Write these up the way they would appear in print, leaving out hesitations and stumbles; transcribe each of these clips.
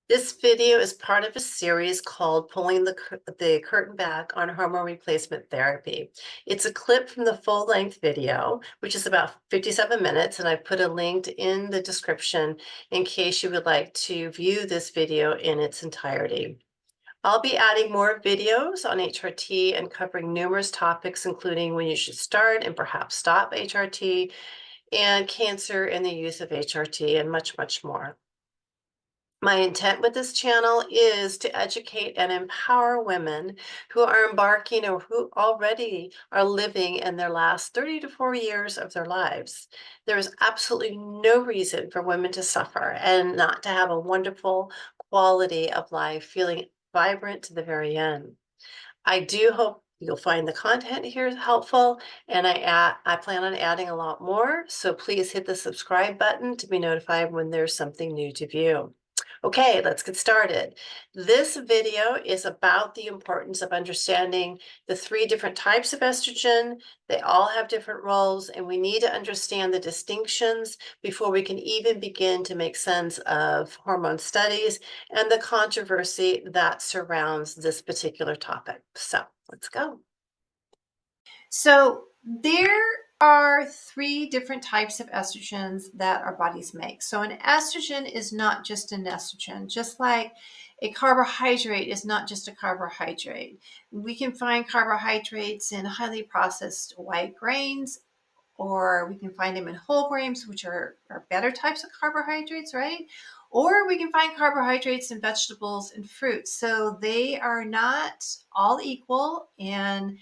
This video is part of a series called Pulling the Curtain Back on Hormone Replacement Therapy. It's a clip from the full-length video, which is about 57 minutes, and I put a link in the description in case you would like to view this video in its entirety. I'll be adding more videos on HRT and covering numerous topics, including when you should start and perhaps stop HRT, and cancer and the use of HRT, and much, much more. My intent with this channel is to educate and empower women who are embarking or who already are living in their last 30 to 40 years of their lives. There is absolutely no reason for women to suffer and not to have a wonderful quality of life, feeling vibrant to the very end. I do hope you'll find the content here helpful, and I plan on adding a lot more, so please hit the subscribe button to be notified when there's something new to view. Okay, let's get started. This video is about the importance of understanding the three different types of estrogen. They all have different roles, and we need to understand the distinctions before we can even begin to make sense of hormone studies and the controversy that surrounds this particular topic. So let's go. So there are three different types of estrogens that our bodies make. So an estrogen is not just an estrogen, just like a carbohydrate is not just a carbohydrate. We can find carbohydrates in highly processed white grains, or we can find them in whole grains, which are better types of carbohydrates, right? Or we can find carbohydrates in vegetables and fruits. So they are not all equal in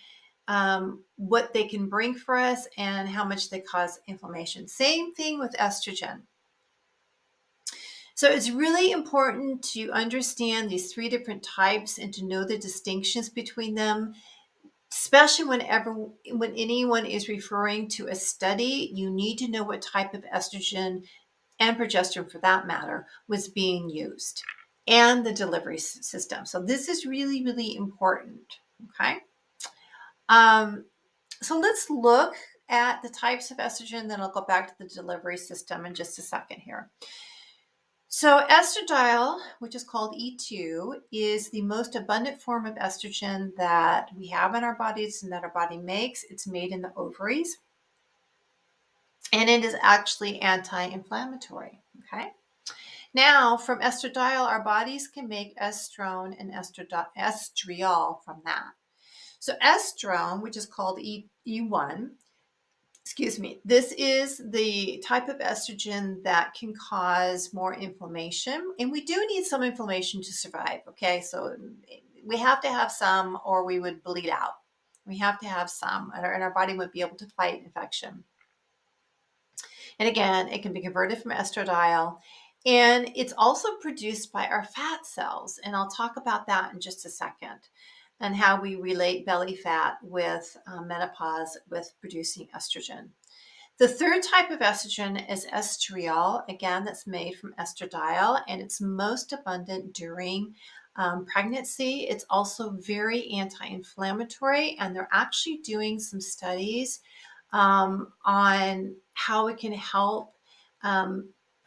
what they can bring for us and how much they cause inflammation. Same thing with estrogen. So it's really important to understand these three different types and to know the distinctions between them, especially when anyone is referring to a study. You need to know what type of estrogen and progesterone, for that matter, was being used, and the delivery system. So this is really, really important. Okay. So let's look at the types of estrogen, then I'll go back to the delivery system in just a second here. So estradiol, which is called E2, is the most abundant form of estrogen that we have in our bodies and that our body makes. It's made in the ovaries, and it is actually anti-inflammatory. Okay. Now, from estradiol, our bodies can make estrone and estriol from that. So estrone, which is called E1, this is the type of estrogen that can cause more inflammation. And we do need some inflammation to survive, okay? So we have to have some or we would bleed out. We have to have some, and our body would be able to fight infection. And again, it can be converted from estradiol. And it's also produced by our fat cells. And I'll talk about that in just a second, and how we relate belly fat with menopause with producing estrogen. The third type of estrogen is estriol. Again, that's made from estradiol, and it's most abundant during pregnancy. It's also very anti-inflammatory, and they're actually doing some studies on how it can help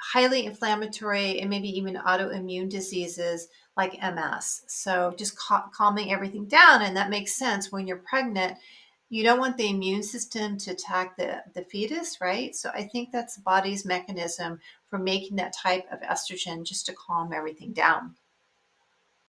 highly inflammatory and maybe even autoimmune diseases like MS. So just calming everything down. And that makes sense. When you're pregnant, you don't want the immune system to attack the fetus, right? So I think that's the body's mechanism for making that type of estrogen, just to calm everything down.